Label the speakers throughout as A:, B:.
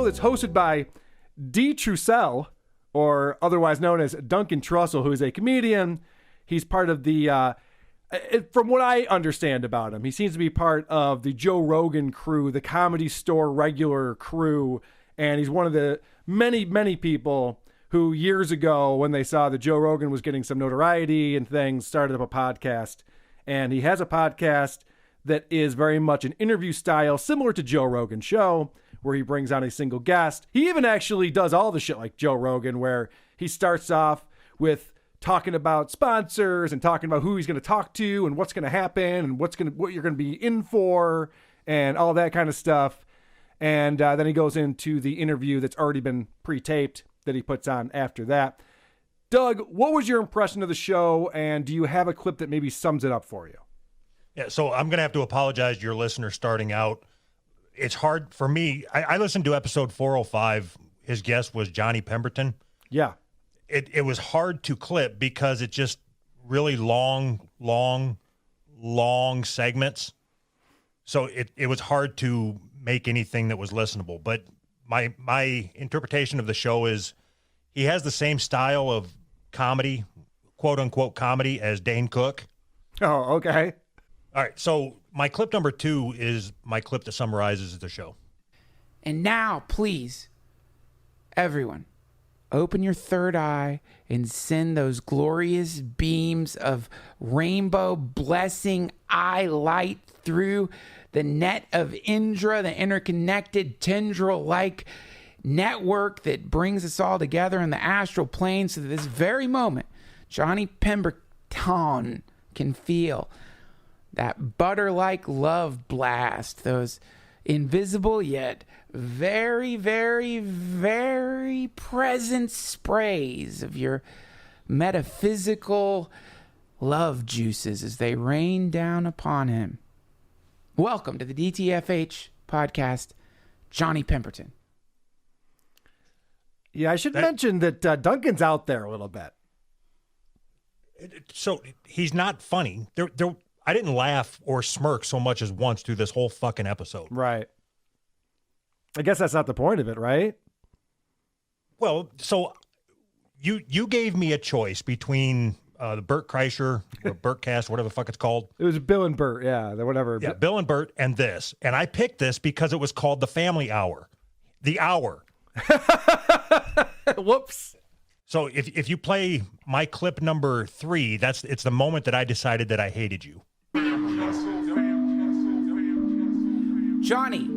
A: show that's hosted by Trussell, or otherwise known as Duncan Trussell, who is a comedian. He's part of the, from what I understand about him, he seems to be part of the Joe Rogan crew, the Comedy Store regular crew, and he's one of the many, many people who years ago, when they saw that Joe Rogan was getting some notoriety and things, started up a podcast. And he has a podcast that is very much an interview style, similar to Joe Rogan's show, where he brings on a single guest. He even actually does all the shit like Joe Rogan, where he starts off with talking about sponsors and talking about who he's going to talk to and what's going to happen and what you're going to be in for and all that kind of stuff. And then he goes into the interview that's already been pre-taped that he puts on after that. Doug, what was your impression of the show, and do you have a clip that maybe sums it up for you?
B: Yeah, so I'm going to have to apologize to your listeners starting out. It's hard for me. I listened to episode 405. His guest was Johnny Pemberton.
A: Yeah.
B: It was hard to clip because it's just really long segments. So it was hard to make anything that was listenable. But my interpretation of the show is he has the same style of comedy, quote unquote comedy, as Dane Cook.
A: Oh, okay.
B: All right. So my clip number 2 is my clip that summarizes the show.
C: And now, please, everyone, open your third eye and send those glorious beams of rainbow blessing eye light through the net of Indra, the interconnected tendril-like network that brings us all together in the astral plane, so that this very moment, Johnny Pemberton can feel that butter-like love blast, those invisible yet very, very, very present sprays of your metaphysical love juices as they rain down upon him. Welcome to the DTFH podcast, Johnny Pemberton.
A: Yeah, I should mention that Duncan's out there a little bit.
B: So he's not funny. I didn't laugh or smirk so much as once through this whole fucking episode.
A: Right. I guess that's not the point of it, right?
B: Well, so you gave me a choice between the Bert Kreischer or Bertcast, whatever the fuck it's called.
A: It was Bill and Bert, yeah, whatever.
B: Yeah, Bill and Bert and this. And I picked this because it was called the Family Hour. The Hour.
A: Whoops.
B: So if you play my clip number 3, it's the moment that I decided that I hated you.
C: Johnny,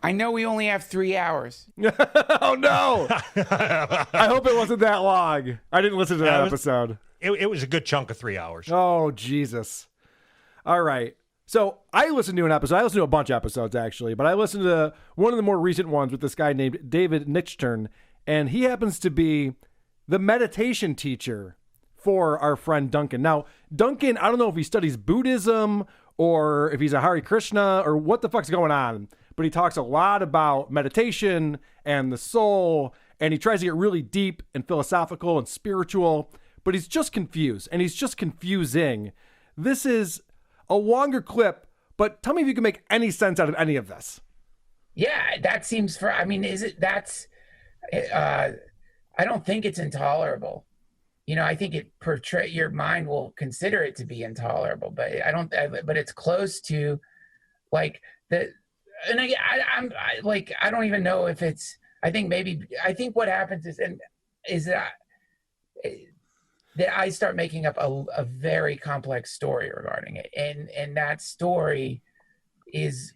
C: I know we only have 3 hours.
A: Oh, no. I hope it wasn't that long. I didn't listen to that episode.
B: It was a good chunk of 3 hours.
A: Oh, Jesus. All right. So I listened to an episode. I listened to a bunch of episodes, actually, but I listened to one of the more recent ones with this guy named David Nichtern, and he happens to be the meditation teacher for our friend Duncan. Now, Duncan, I don't know if he studies Buddhism or if he's a Hare Krishna or what the fuck's going on, but he talks a lot about meditation and the soul, and he tries to get really deep and philosophical and spiritual, but he's just confused, and he's just confusing. This is a longer clip, but tell me if you can make any sense out of any of this.
C: Yeah, that seems I don't think it's intolerable. You know, I think your mind will consider it to be intolerable, but but it's close to like the, and I don't even know if it's, I think what happens is that I start making up a very complex story regarding it. And that story is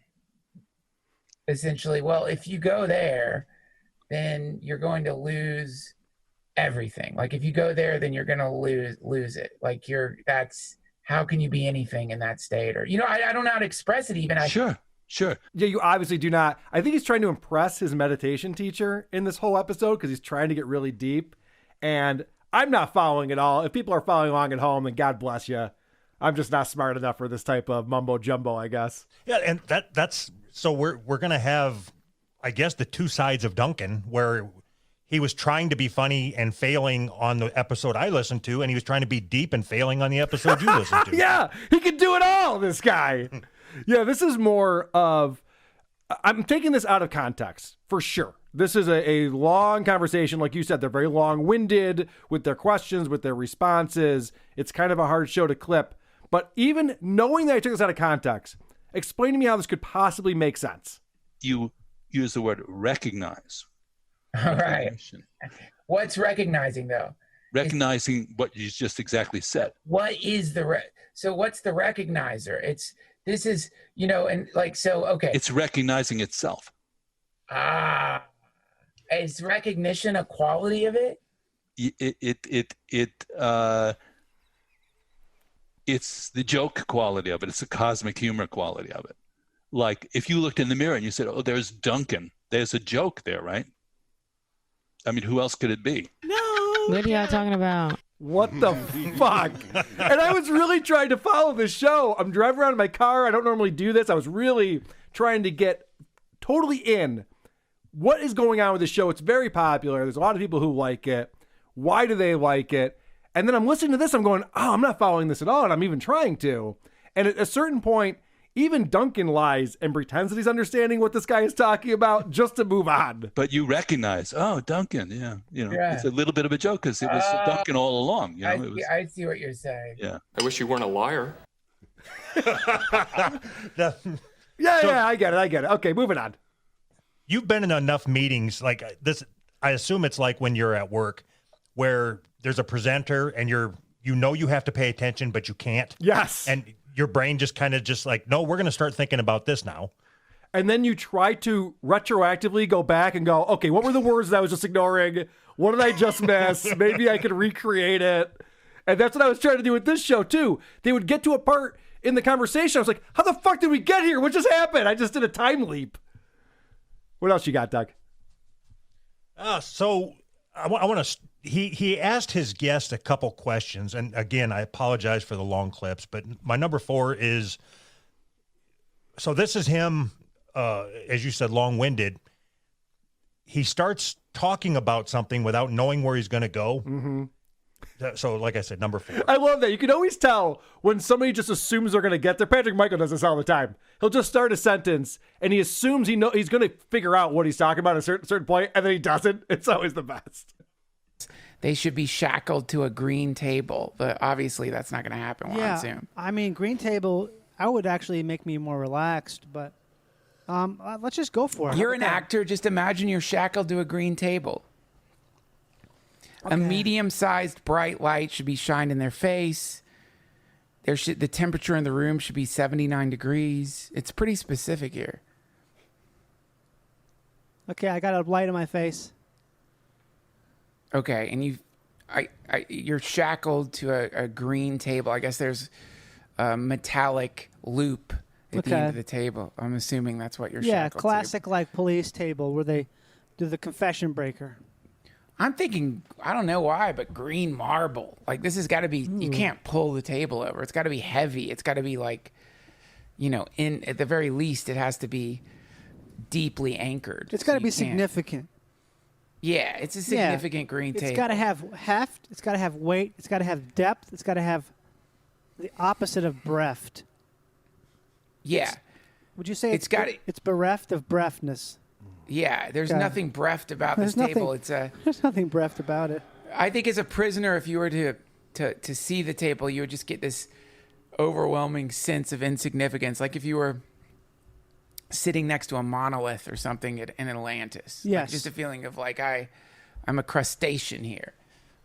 C: essentially, well, if you go there, then you're going to lose everything. Like if you go there, then you're going to lose it. Like how can you be anything in that state? Or, I don't know how to express it even.
A: Sure. Yeah, you obviously do not. I think he's trying to impress his meditation teacher in this whole episode because he's trying to get really deep. And I'm not following it all. If people are following along at home, then God bless you. I'm just not smart enough for this type of mumbo jumbo, I guess.
B: Yeah, and that's so we're going to have, I guess, the two sides of Duncan, where he was trying to be funny and failing on the episode I listened to, and he was trying to be deep and failing on the episode you listened to.
A: Yeah, he can do it all, this guy. Yeah, this is more of I'm taking this out of context for sure. This is a long conversation. Like you said, they're very long-winded with their questions, with their responses. It's kind of a hard show to clip. But even knowing that I took this out of context, explain to me how this could possibly make sense.
D: You use the word recognize.
C: All right. What's recognizing, though?
D: Recognizing what you just exactly said.
C: What is so what's the recognizer? This is, and like, so, okay.
D: It's recognizing itself.
C: Is recognition a quality of it?
D: It's the joke quality of it. It's the cosmic humor quality of it. Like if you looked in the mirror and you said, oh, there's Duncan. There's a joke there, right? I mean, who else could it be?
E: No. What are y'all talking about?
A: What the fuck? And I was really trying to follow this show. I'm driving around in my car. I don't normally do this. I was really trying to get totally in. What is going on with the show? It's very popular. There's a lot of people who like it. Why do they like it? And then I'm listening to this. I'm going, oh, I'm not following this at all. And I'm even trying to. And at a certain point, even Duncan lies and pretends that he's understanding what this guy is talking about just to move on.
D: But you recognize, oh, Duncan, yeah. It's a little bit of a joke because it was Duncan all along.
C: I see what you're saying.
D: Yeah.
F: I wish you weren't a liar.
A: Yeah, I get it. Okay, moving on.
B: You've been in enough meetings like this. I assume it's like when you're at work where there's a presenter and you have to pay attention, but you can't.
A: Yes.
B: And your brain just kind of like, no, we're going to start thinking about this now.
A: And then you try to retroactively go back and go, okay, what were the words that I was just ignoring? What did I just miss? Maybe I could recreate it. And that's what I was trying to do with this show too. They would get to a part in the conversation. I was like, how the fuck did we get here? What just happened? I just did a time leap. What else you got, Doug?
B: So I want to. He asked his guest a couple questions, and again, I apologize for the long clips, but my number 4 is. So this is him, as you said, long-winded. He starts talking about something without knowing where he's going to go. Mm-hmm. So, like I said, number 4.
A: I love that. You can always tell when somebody just assumes they're going to get there. Patrick Michael does this all the time. He'll just start a sentence, and he assumes he's going to figure out what he's talking about at a certain point, and then he doesn't. It's always the best.
C: They should be shackled to a green table, but obviously that's not going to happen on Zoom.
E: I mean, green table, I would actually make me more relaxed, but let's just go for it.
C: You're an actor. Just imagine you're shackled to a green table. Okay. A medium-sized bright light should be shined in their face. The temperature in the room should be 79 degrees. It's pretty specific here.
E: Okay, I got a light in my face.
C: Okay, and you're shackled to a green table. I guess there's a metallic loop at the end of the table. I'm assuming that's what you're shackled to. Yeah,
E: classic like police table where they do the confession breaker.
C: I'm thinking, I don't know why, but green marble. Like this has got to be, you can't pull the table over. It's got to be heavy. It's got to be like, at the very least, it has to be deeply anchored.
E: It's got to be significant.
C: Yeah, it's a significant green table.
E: It's got to have heft. It's got to have weight. It's got to have depth. It's got to have the opposite of breathed.
C: Yeah.
E: Would you say it's bereft of breathness?
C: Yeah, there's nothing breathed about this table.
E: There's nothing breathed about it.
C: I think as a prisoner, if you were to see the table, you would just get this overwhelming sense of insignificance. Like if you were sitting next to a monolith or something in Atlantis.
E: Yes.
C: Like just a feeling of like I'm a crustacean here.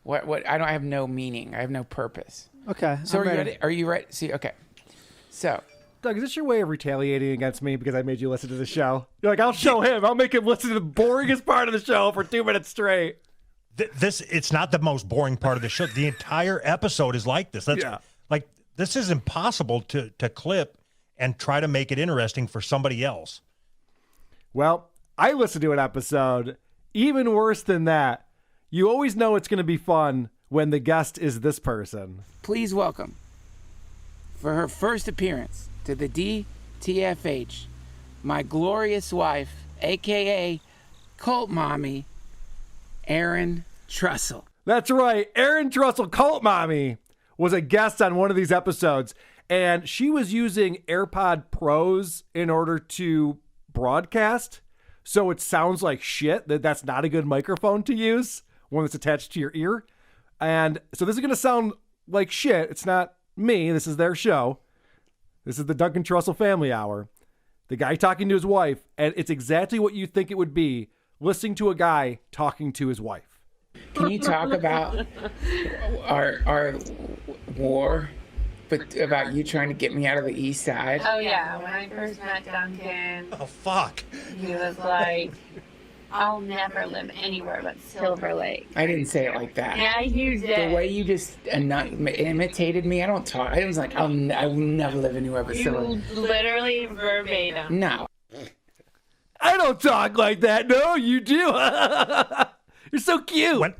C: What I have no meaning. I have no purpose.
E: Okay.
C: So are you ready? See, okay. So
A: Doug, is this your way of retaliating against me because I made you listen to the show? You're like, I'll show him. I'll make him listen to the boringest part of the show for 2 minutes straight.
B: It's not the most boring part of the show. The entire episode is like this. This is impossible to clip and try to make it interesting for somebody else.
A: Well, I listened to an episode. Even worse than that, you always know it's going to be fun when the guest is this person.
C: Please welcome, for her first appearance to the DTFH, my glorious wife, a.k.a. Cult Mommy, Erin Trussell.
A: That's right. Erin Trussell, Cult Mommy, was a guest on one of these episodes, and she was using AirPod Pros in order to broadcast, so it sounds like shit. That's not a good microphone to use, one that's attached to your ear. And so this is going to sound like shit. It's not me. This is their show. This is the Duncan Trussell Family Hour. The guy talking to his wife, and it's exactly what you think it would be listening to a guy talking to his wife.
C: Can you talk about our war, but about you trying to get me out of the East Side?
F: Oh yeah, when I first met Duncan,
B: Oh, fuck.
F: he was like, "I'll never live anywhere but Silver Lake."
C: I didn't say it like that.
F: Yeah, you did.
C: The way you just imitated me, I don't talk. I was like, I will never live anywhere but Silver
F: You
C: Lake.
F: literally verbatim.
C: No.
A: I don't talk like that. No, you do. You're so cute.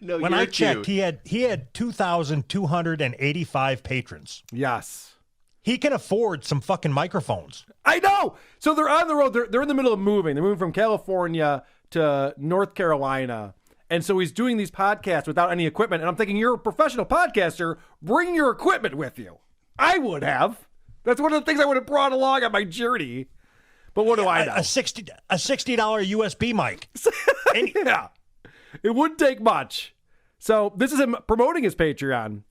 B: When I checked, he had 2,285 patrons.
A: Yes.
B: He can afford some fucking microphones.
A: I know. So they're on the road. They're in the middle of moving. They're moving from California to North Carolina. And so he's doing these podcasts without any equipment. And I'm thinking, you're a professional podcaster. Bring your equipment with you. I would have. That's one of the things I would have brought along on my journey. But what do I know?
B: A $60 USB mic.
A: Yeah. It wouldn't take much. So this is him promoting his Patreon.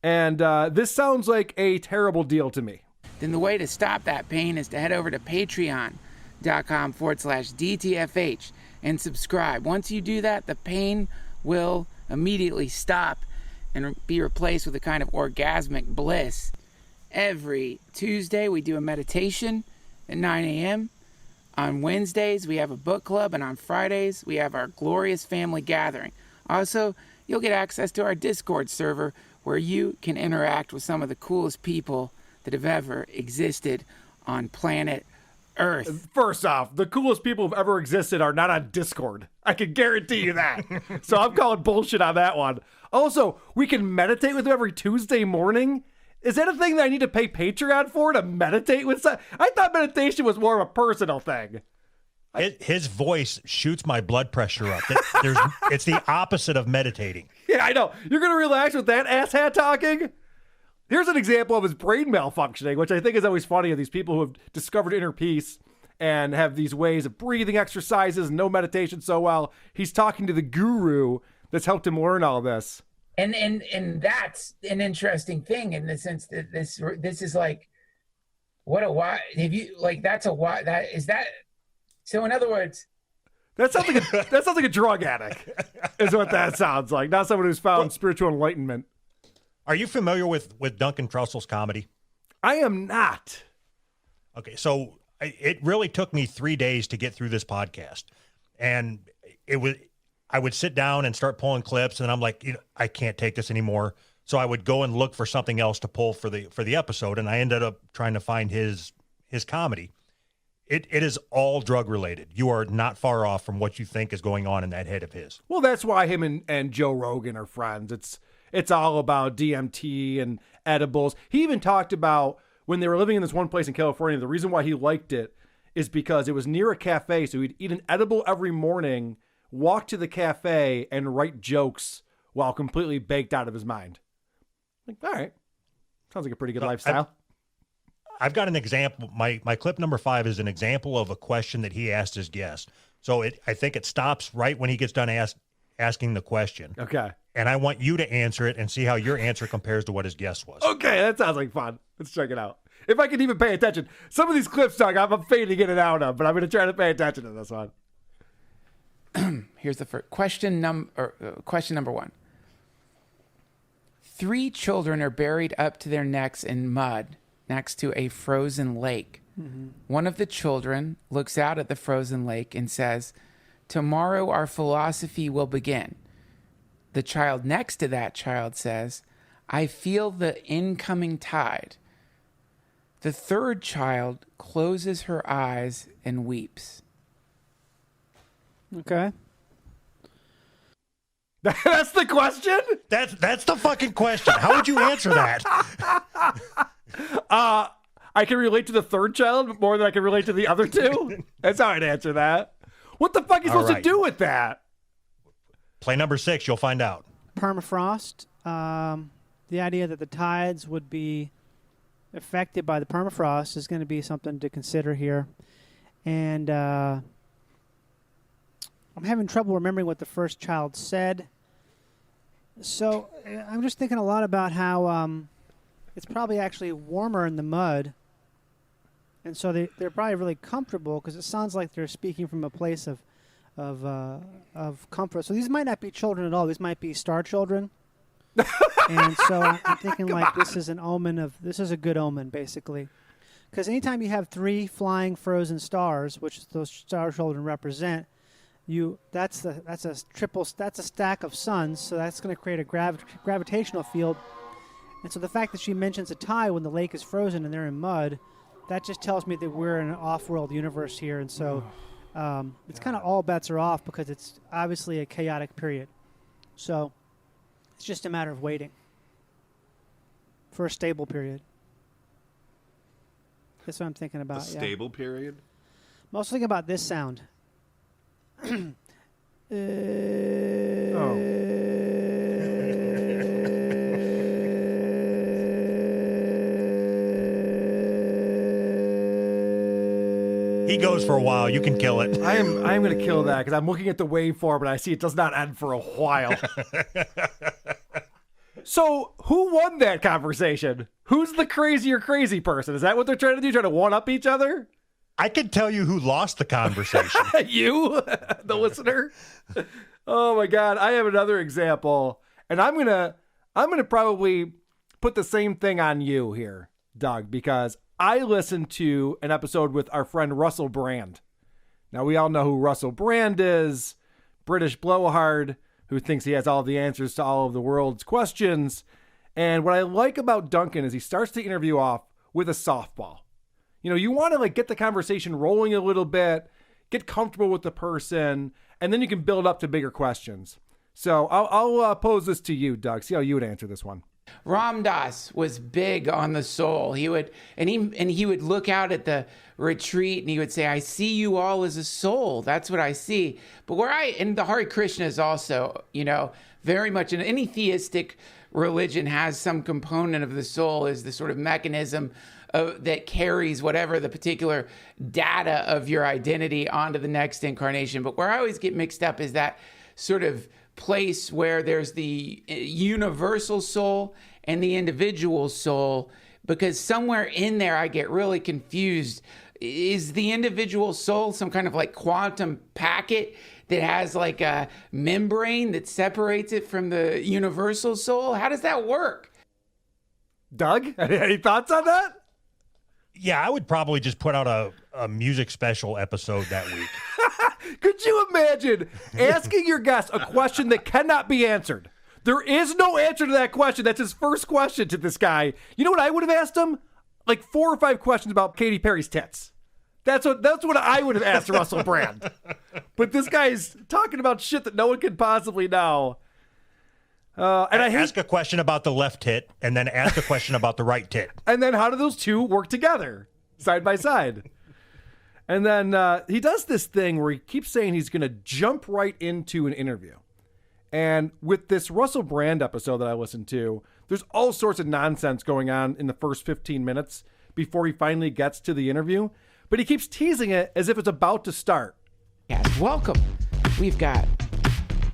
A: And this sounds like a terrible deal to me.
C: Then the way to stop that pain is to head over to patreon.com/DTFH and subscribe. Once you do that, the pain will immediately stop and be replaced with a kind of orgasmic bliss. Every Tuesday, we do a meditation at 9 a.m. On Wednesdays, we have a book club, and on Fridays, we have our glorious family gathering. Also, you'll get access to our Discord server where you can interact with some of the coolest people that have ever existed on planet Earth.
A: First off, the coolest people who've ever existed are not on Discord. I can guarantee you that. So I'm calling bullshit on that one. Also, we can meditate with them every Tuesday morning. Is that a thing that I need to pay Patreon for, to meditate with? I thought meditation was more of a personal thing.
B: His voice shoots my blood pressure up. It's the opposite of meditating.
A: Yeah, I know. You're going to relax with that asshat talking? Here's an example of his brain malfunctioning, which I think is always funny, of these people who have discovered inner peace and have these ways of breathing exercises and no meditation so well. He's talking to the guru that's helped him learn all this.
C: And that's an interesting thing in the sense that this is like, what a why have you like that's a why that is that. So in other words,
A: that sounds like a drug addict is what that sounds like, not someone who's found spiritual enlightenment.
B: Are you familiar with Duncan Trussell's comedy?
A: I am not.
B: Okay, so it really took me 3 days to get through this podcast, and I would sit down and start pulling clips, and I'm like, I can't take this anymore. So I would go and look for something else to pull for the episode, and I ended up trying to find his comedy. It is all drug related. You are not far off from what you think is going on in that head of his.
A: Well, that's why him and Joe Rogan are friends. It's all about DMT and edibles. He even talked about when they were living in this one place in California, the reason why he liked it is because it was near a cafe. So he'd eat an edible every morning, walk to the cafe, and write jokes while completely baked out of his mind. Like, all right. Sounds like a pretty good lifestyle.
B: I've got an example. My clip number 5 is an example of a question that he asked his guest. So I think it stops right when he gets done asking the question.
A: Okay.
B: And I want you to answer it and see how your answer compares to what his guess was.
A: Okay, that sounds like fun. Let's check it out. If I can even pay attention. Some of these clips, Doug, I'm fading in and out of, but I'm going to try to pay attention to this one.
C: Here's the first question. Question number 1. 3 children are buried up to their necks in mud next to a frozen lake. Mm-hmm. One of the children looks out at the frozen lake and says, "Tomorrow our philosophy will begin." The child next to that child says, "I feel the incoming tide." The third child closes her eyes and weeps.
E: Okay.
A: That's the question?
B: That's the fucking question. How would you answer that?
A: I can relate to the third child more than I can relate to the other two. That's how I'd answer that. What the fuck are you supposed to do with that?
B: Play number 6, you'll find out.
E: Permafrost. The idea that the tides would be affected by the permafrost is going to be something to consider here. And I'm having trouble remembering what the first child said. So I'm just thinking a lot about how it's probably actually warmer in the mud. And so they're probably really comfortable because it sounds like they're speaking from a place of comfort. So these might not be children at all. These might be star children. And so I'm thinking like this is a good omen, basically. Because anytime you have 3 flying frozen stars, which those star children represent, that's a stack of suns. So that's going to create a gravitational field. And so the fact that she mentions a tie when the lake is frozen and they're in mud, that just tells me that we're in an off-world universe here. And so it's kind of all bets are off because it's obviously a chaotic period. So it's just a matter of waiting for a stable period. That's what I'm thinking about.
G: A stable period?
E: I'm also thinking about this sound.
A: Oh.
B: He goes for a while. You can kill it.
A: I am going to kill that because I'm looking at the waveform and I see it does not end for a while. So who won that conversation? Who's the crazy person? Is that what they're trying to do? Trying to one-up each other?
B: I can tell you who lost the conversation.
A: You, the listener? Oh my God. I have another example. And I'm gonna probably put the same thing on you here, Doug, because I listened to an episode with our friend Russell Brand. Now we all know who Russell Brand is, British blowhard who thinks he has all the answers to all of the world's questions. And what I like about Duncan is he starts the interview off with a softball. You know, you want to like get the conversation rolling a little bit, get comfortable with the person, and then you can build up to bigger questions. So I'll pose this to you, Doug. See how you would answer this one.
C: Ram Dass was big on the soul. He would look out at the retreat and he would say, "I see you all as a soul. That's what I see." But and the Hare Krishna is also, very much in any theistic religion has some component of the soul as the sort of mechanism that carries whatever the particular data of your identity onto the next incarnation. But where I always get mixed up is that sort of place where there's the universal soul and the individual soul, because somewhere in there I get really confused. Is the individual soul some kind of like quantum packet that has like a membrane that separates it from the universal soul? How does that work?
A: Doug, any thoughts on that?
B: Yeah, I would probably just put out a music special episode that week.
A: Could you imagine asking your guest a question that cannot be answered? There is no answer to that question. That's his first question to this guy. You know what I would have asked him? Like 4 or 5 questions about Katy Perry's tits. That's what I would have asked Russell Brand. But this guy's talking about shit that no one could possibly know. And I
B: ask a question about the left tit, and then ask a question about the right tit.
A: And then how do those two work together, side by side? And then he does this thing where he keeps saying he's going to jump right into an interview. And with this Russell Brand episode that I listened to, there's all sorts of nonsense going on in the first 15 minutes before he finally gets to the interview. But he keeps teasing it as if it's about to start.
C: Yes, welcome. We've got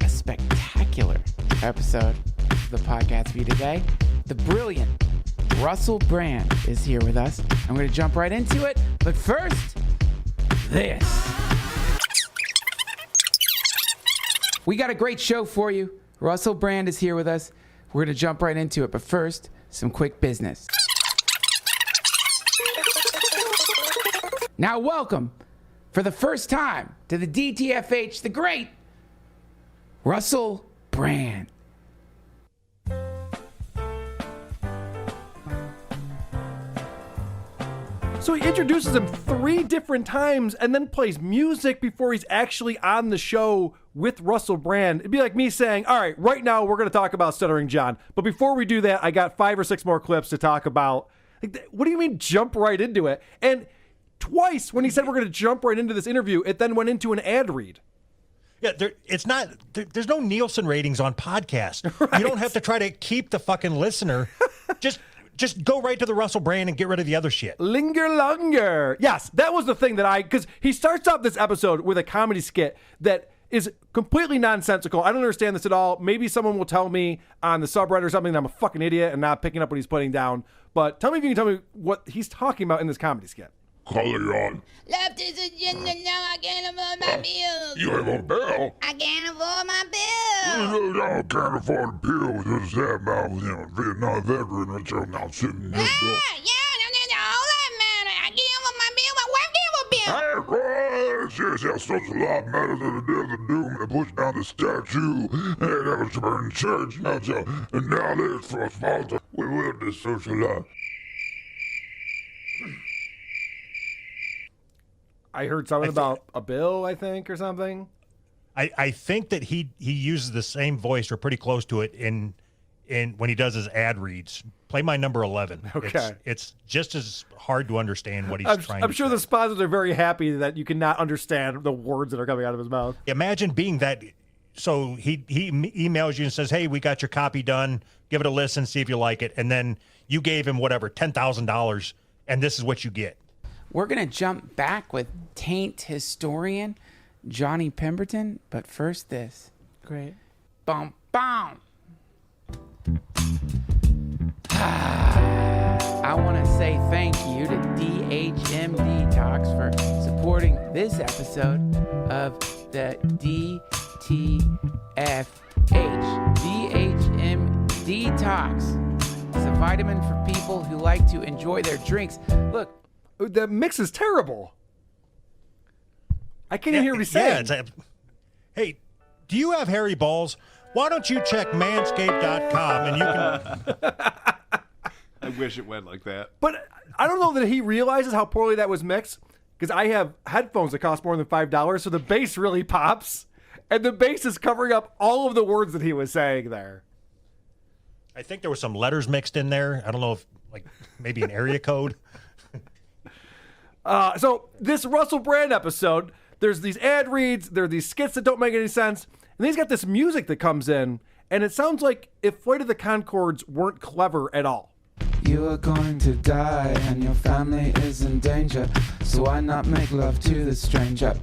C: a spectacular episode of the podcast for you today. The brilliant Russell Brand is here with us. I'm going to jump right into it. But first, this. We got a great show for you. Russell Brand is here with us. We're going to jump right into it. But first, some quick business. Now, welcome for the first time to the DTFH, the great Russell Brand.
A: So he introduces him 3 different times and then plays music before he's actually on the show with Russell Brand. It'd be like me saying, all right, right now we're going to talk about Stuttering John. But before we do that, I got 5 or 6 more clips to talk about. Like, what do you mean jump right into it? And twice when he said we're going to jump right into this interview, it then went into an ad read.
B: Yeah, there's no Nielsen ratings on podcasts. Right. You don't have to try to keep the fucking listener. Just Just go right to the Russell brand and get rid of the other shit.
A: Linger longer. Yes, that was the thing that because he starts off this episode with a comedy skit that is completely nonsensical. I don't understand this at all. Maybe someone will tell me on the subreddit or something that I'm a fucking idiot and not picking up what he's putting down. But tell me if you can tell me what he's talking about in this comedy skit.
G: Color on.
H: Left is agenda now. I can't afford my bills.
G: You have a bill.
H: I can't afford my bills.
G: I can't afford a bill. Just have my Vietnam veteran or something. I'm sitting there.
H: All that matter. I can't afford my bill. My wife can't afford bills.
G: Seriously, such a lot matter than the death of doom and push down the statue and that was burning church. And now there's for us father. We will this social life.
A: I heard something about a bill, I think, or something.
B: I think that he uses the same voice or pretty close to it in when he does his ad reads. Play my number 11.
A: Okay.
B: It's just as hard to understand what he's trying to say.
A: I'm sure the sponsors are very happy that you cannot understand the words that are coming out of his mouth.
B: Imagine being that. So he emails you and says, hey, we got your copy done. Give it a listen, see if you like it. And then you gave him whatever, $10,000, and this is what you get.
C: We're going to jump back with taint historian Johnny Pemberton, but first this.
E: Great.
C: Bum, bum. I want to say thank you to DHM Detox for supporting this episode of the DTFH. DHM Detox. It's a vitamin for people who like to enjoy their drinks. Look,
A: the mix is terrible. I can't even hear what he's saying.
B: Hey, do you have hairy balls? Why don't you check manscaped.com and you can...
I: I wish it went like that.
A: But I don't know that he realizes how poorly that was mixed, because I have headphones that cost more than $5, so the bass really pops, and the bass is covering up all of the words that he was saying there.
B: I think there were some letters mixed in there. I don't know if, like, maybe an area code.
A: So this Russell Brand episode, there's these ad reads, there are these skits that don't make any sense, and then he's got this music that comes in, and it sounds like if Flight of the Conchords weren't clever at all.
C: you are going to die and your family is in danger, so why not make love to the stranger?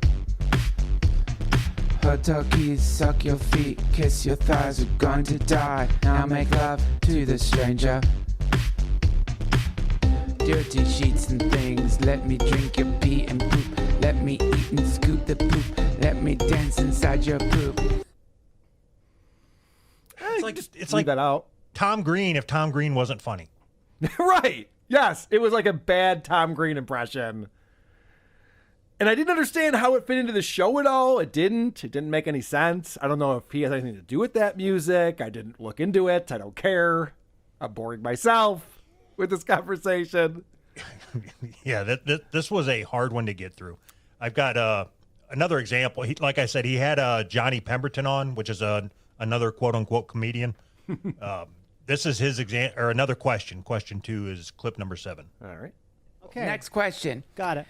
C: Her turkeys, suck your feet, kiss your thighs, we're going to die. Now make love to the stranger. Dirty sheets and things, let me drink your pee and poop. Let me eat and scoop the poop. Let me dance inside your poop.
B: It's like
A: that out.
B: Tom Green if Tom Green wasn't funny.
A: Right. Yes. It was like a bad Tom Green impression. And I didn't understand how it fit into the show at all. It didn't make any sense. I don't know if he has anything to do with that music. I didn't look into it. I don't care. I'm boring myself with this conversation.
B: Yeah, this was a hard one to get through. I've got another example. Like I said, he had Johnny Pemberton on, which is another quote-unquote comedian. This is his example, or another question. Question 2 is clip number 7.
A: All right.
E: Okay.
C: Next question.
E: Got it.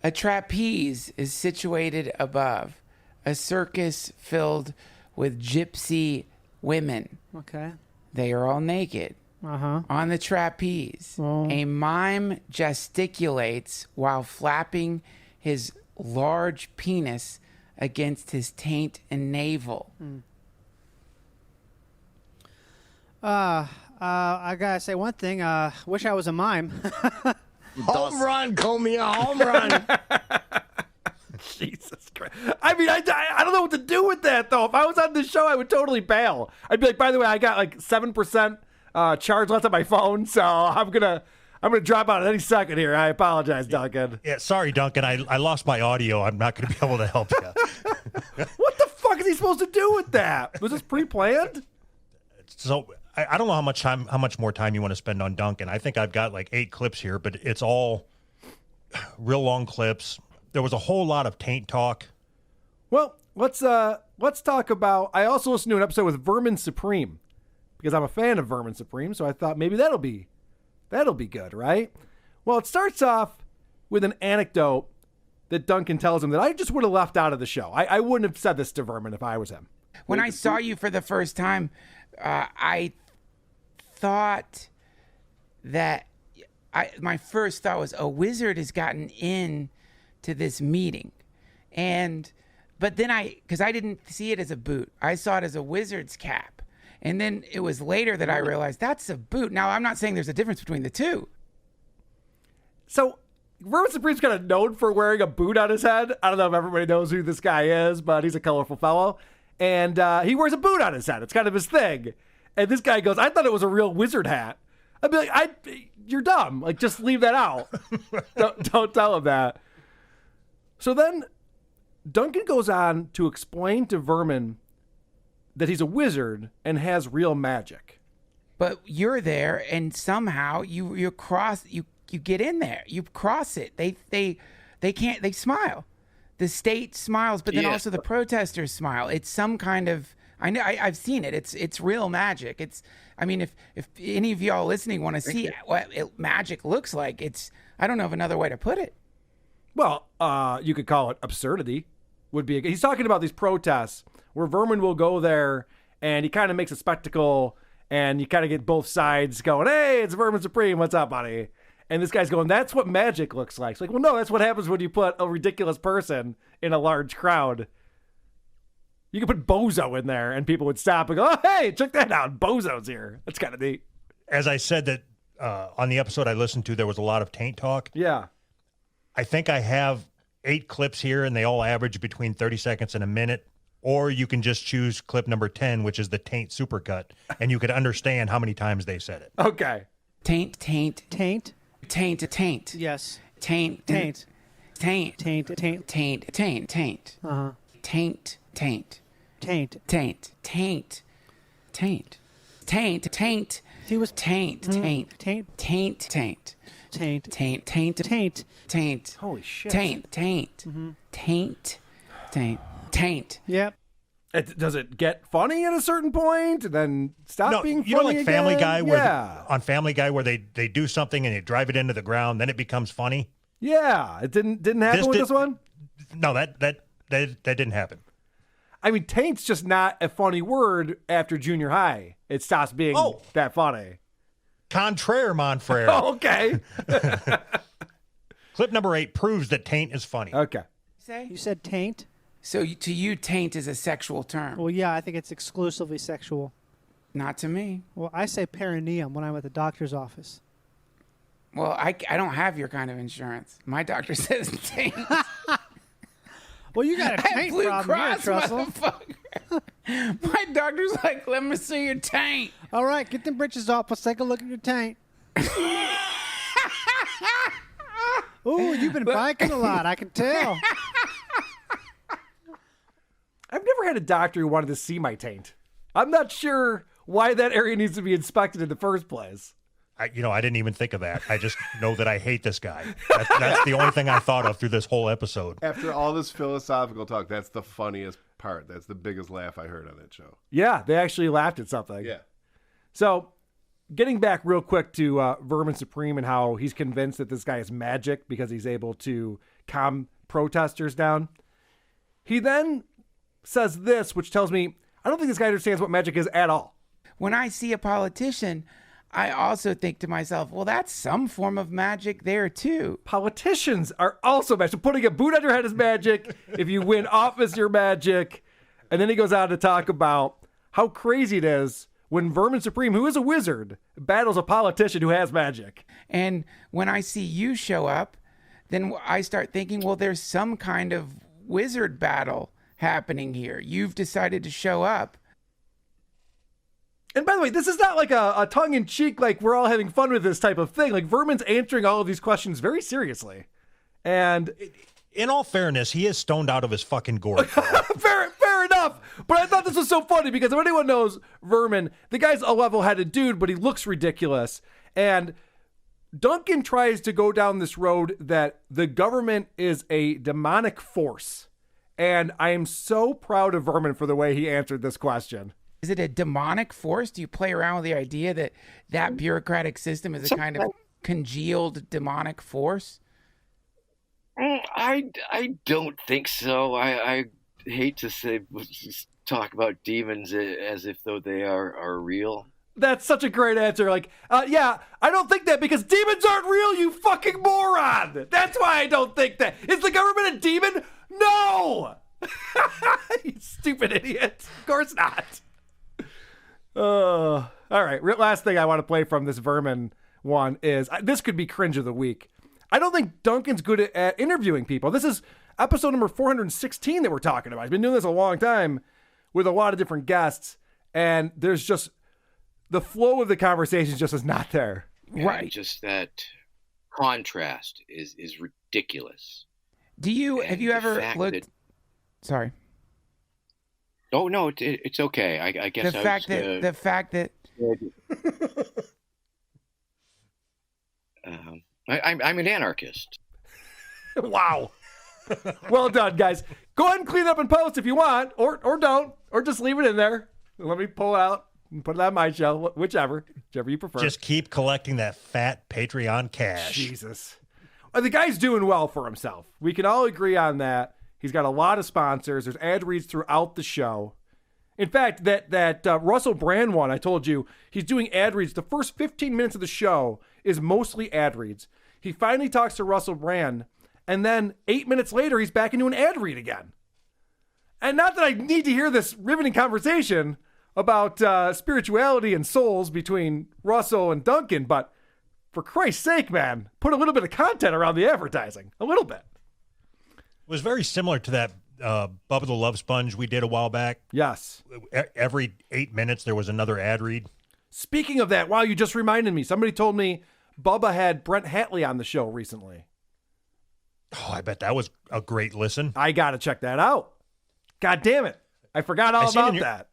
C: A trapeze is situated above a circus filled with gypsy women.
E: Okay.
C: They are all naked.
E: Uh-huh.
C: On the trapeze,
E: Oh.
C: a mime gesticulates while flapping his large penis against his taint and navel.
E: I gotta say one thing. Wish I was a mime.
J: Home run, Comey, a home run.
A: Jesus Christ. I mean, I don't know what to do with that, though. If I was on this show, I would totally bail. I'd be like, by the way, I got like 7% charge left on my phone, so I'm gonna drop out at any second here. I apologize, Duncan.
B: Yeah, sorry, Duncan. I lost my audio. I'm not going to be able to help you.
A: What the fuck is he supposed to do with that? Was this pre-planned?
B: So I don't know how much more time you want to spend on Duncan. I think I've got like 8 clips here, but it's all real long clips. There was a whole lot of taint talk.
A: Well, let's talk about. I also listened to an episode with Vermin Supreme because I'm a fan of Vermin Supreme, so I thought maybe that'll be good, right? Well, it starts off with an anecdote that Duncan tells him that I just would have left out of the show. I wouldn't have said this to Vermin if I was him.
C: When I saw you for the first time, I thought that my first thought was a wizard has gotten in to this meeting, but then because I didn't see it as a boot, I saw it as a wizard's cap, and then it was later that I realized that's a boot. Now I'm not saying there's a difference between the two.
A: So Vermin Supreme's kind of known for wearing a boot on his head. I don't know if everybody knows who this guy is, but he's a colorful fellow, and he wears a boot on his head. It's kind of his thing. And this guy goes, "I thought it was a real wizard hat." I'd be like, "You're dumb. Like, just leave that out. don't tell him that." So then Duncan goes on to explain to Vermin that he's a wizard and has real magic.
C: But you're there, and somehow you get in there. You cross it. They can't. They smile. The state smiles, but then also the protesters smile. It's some kind of. I know. I've seen it. It's real magic. I mean, if any of y'all listening want to see what magic looks like, I don't know of another way to put it.
A: Well, you could call it absurdity. He's talking about these protests where Vermin will go there and he kind of makes a spectacle, and you kind of get both sides going, "Hey, it's Vermin Supreme. What's up, buddy?" And this guy's going, "That's what magic looks like." It's like, well, no, that's what happens when you put a ridiculous person in a large crowd. You could put Bozo in there and people would stop and go, "Oh, hey, check that out. Bozo's here." That's kind of neat.
B: As I said that on the episode I listened to, there was a lot of taint talk.
A: Yeah.
B: I think I have 8 clips here, and they all average between 30 seconds and a minute. Or you can just choose clip number 10, which is the taint supercut, and you could understand how many times they said it.
A: Okay.
C: Taint.
E: Taint.
C: Taint.
E: Yes.
C: Taint.
E: Taint.
C: Taint.
E: Taint. Taint.
C: Taint.
E: Uh-huh.
C: Taint.
E: Taint. He was
C: taint.
A: Holy shit.
C: Taint.
E: Yep.
A: Does it get funny at a certain point and then stop being funny?
B: You know, like Family
A: again?
B: Guy, on Family Guy, where they do something and they drive it into the ground, then it becomes funny.
A: Yeah, it didn't happen with this one.
B: No, that didn't happen.
A: I mean, taint's just not a funny word after junior high. It stops being that funny.
B: Contraire, mon frere.
A: Oh, okay.
B: Clip number 8 proves that taint is funny.
A: Okay.
E: You said taint?
C: So to you, taint is a sexual term.
E: Well, yeah, I think it's exclusively sexual.
C: Not to me.
E: Well, I say perineum when I'm at the doctor's office.
C: Well, I don't have your kind of insurance. My doctor says taint.
E: Well, you got a taint
C: Blue
E: problem here,
C: Cross,
E: Trussell.
C: motherfucker. My doctor's like, "Let me see your taint."
E: All right, get them britches off. Let's take a look at your taint. Ooh, you've been biking a lot. I can tell.
A: I've never had a doctor who wanted to see my taint. I'm not sure why that area needs to be inspected in the first place.
B: I didn't even think of that. I just know that I hate this guy. That's the only thing I thought of through this whole episode.
I: After all this philosophical talk, that's the funniest part. That's the biggest laugh I heard on that show.
A: Yeah, they actually laughed at something.
I: Yeah.
A: So, getting back real quick to Vermin Supreme and how he's convinced that this guy is magic because he's able to calm protesters down. He then says this, which tells me I don't think this guy understands what magic is at all.
C: When I see a politician, I also think to myself, well, that's some form of magic there, too.
A: Politicians are also magic. So putting a boot on your head is magic. If you win office, you're magic. And then he goes on to talk about how crazy it is when Vermin Supreme, who is a wizard, battles a politician who has magic.
C: And when I see you show up, then I start thinking, well, there's some kind of wizard battle happening here. You've decided to show up.
A: And by the way, this is not like a tongue-in-cheek, like we're all having fun with this type of thing. Like Vermin's answering all of these questions very seriously. And
B: in all fairness, he is stoned out of his fucking gourd.
A: fair enough. But I thought this was so funny because if anyone knows Vermin, the guy's a level-headed dude, but he looks ridiculous. And Duncan tries to go down this road that the government is a demonic force. And I am so proud of Vermin for the way he answered this question.
C: Is it a demonic force? Do you play around with the idea that that bureaucratic system is a kind of congealed demonic force?
K: I don't think so. I hate to talk about demons as if though they are real.
A: That's such a great answer. Like, yeah, I don't think that because demons aren't real, you fucking moron. That's why I don't think that. Is the government a demon? No. You stupid idiot. Of course not. All right. Last thing I want to play from this Vermin one is, this could be cringe of the week. I don't think Duncan's good at interviewing people. This is episode number 416 that we're talking about. He's been doing this a long time with a lot of different guests, and there's just the flow of the conversation just is not there.
K: Right. Just that contrast is ridiculous.
C: Have you ever looked? Sorry.
K: Oh no, it's okay. I guess
C: the fact that
K: I'm an anarchist.
A: Wow. Well done, guys. Go ahead and clean up and post if you want, or don't, or just leave it in there. Let me pull it out and put it on my show, whichever you prefer.
B: Just keep collecting that fat Patreon cash.
A: Jesus. The guy's doing well for himself. We can all agree on that. He's got a lot of sponsors. There's ad reads throughout the show. In fact, that Russell Brand one, I told you, he's doing ad reads. The first 15 minutes of the show is mostly ad reads. He finally talks to Russell Brand, and then 8 minutes later, he's back into an ad read again. And not that I need to hear this riveting conversation about spirituality and souls between Russell and Duncan, but for Christ's sake, man, put a little bit of content around the advertising. A little bit.
B: It was very similar to that Bubba the Love Sponge we did a while back.
A: Yes.
B: Every 8 minutes, there was another ad read.
A: Speaking of that, wow, you just reminded me. Somebody told me Bubba had Brent Hatley on the show recently.
B: Oh, I bet that was a great listen.
A: I got to check that out. God damn it. I forgot all about that.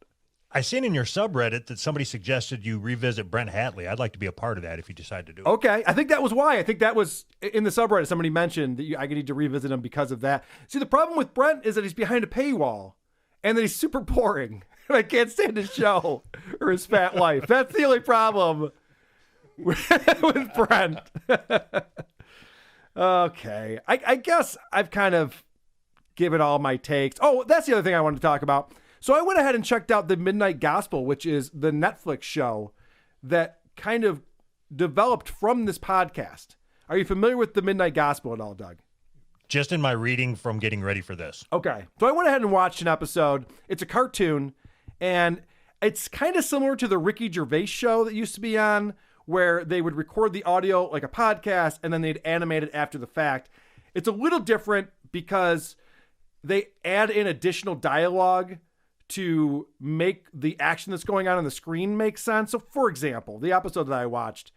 B: I seen in your subreddit that somebody suggested you revisit Brent Hatley. I'd like to be a part of that if you decide to do it.
A: Okay. I think that was why. I think that was in the subreddit. Somebody mentioned that I need to revisit him because of that. See, the problem with Brent is that he's behind a paywall and that he's super boring. And I can't stand his show or his fat life. That's the only problem with Brent. Okay. I guess I've kind of given all my takes. Oh, that's the other thing I wanted to talk about. So I went ahead and checked out The Midnight Gospel, which is the Netflix show that kind of developed from this podcast. Are you familiar with The Midnight Gospel at all, Doug?
B: Just in my reading from getting ready for this.
A: Okay. So I went ahead and watched an episode. It's a cartoon, and it's kind of similar to the Ricky Gervais show that used to be on, where they would record the audio like a podcast, and then they'd animate it after the fact. It's a little different because they add in additional dialogue to make the action that's going on the screen make sense. So, for example, the episode that I watched,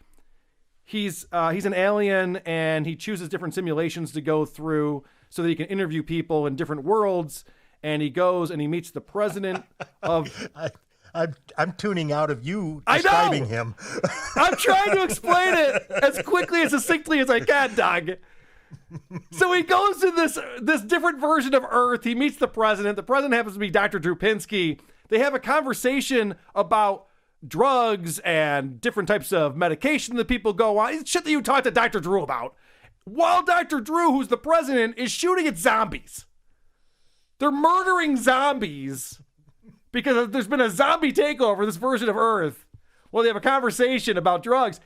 A: he's an alien and he chooses different simulations to go through so that he can interview people in different worlds. And he goes and he meets the president of...
B: I'm tuning out of you describing him.
A: I'm trying to explain it as quickly and succinctly as I can, Doug. So he goes to this different version of Earth. He meets the president. The president happens to be Dr. Drew Pinsky. They have a conversation about drugs and different types of medication that people go on. It's shit that you talk to Dr. Drew about. While Dr. Drew, who's the president, is shooting at zombies. They're murdering zombies because there's been a zombie takeover, this version of Earth. Well, they have a conversation about drugs.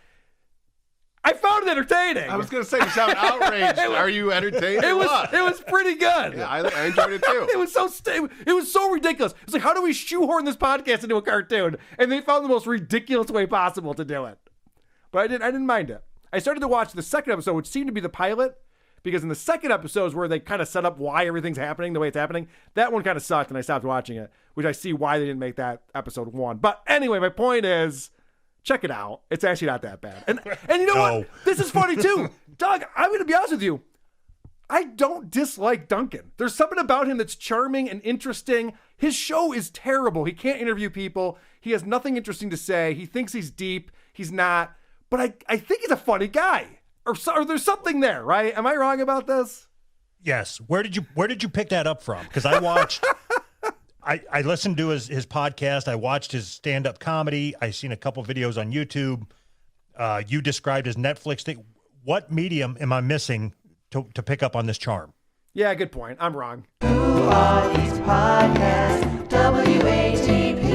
A: I found it entertaining.
I: I was going to say, you sound outraged. Are you entertained?
A: It was pretty good.
I: Yeah, I enjoyed it too.
A: It was so ridiculous. It's like, how do we shoehorn this podcast into a cartoon? And they found the most ridiculous way possible to do it. But I didn't mind it. I started to watch the second episode, which seemed to be the pilot, because in the second episode is where they kind of set up why everything's happening the way it's happening. That one kind of sucked, and I stopped watching it, which I see why they didn't make that episode 1. But anyway, my point is, check it out. It's actually not that bad. And you know what? This is funny too. Doug, I'm going to be honest with you. I don't dislike Duncan. There's something about him that's charming and interesting. His show is terrible. He can't interview people. He has nothing interesting to say. He thinks he's deep. He's not. But I think he's a funny guy. Or there's something there, right? Am I wrong about this?
B: Yes. Where did you pick that up from? Because I watched... I listened to his podcast. I watched his stand-up comedy. I seen a couple videos on YouTube. You described his Netflix thing. What medium am I missing to pick up on this charm?
A: Yeah, good point. I'm wrong.
L: Who are these podcasts? WATP.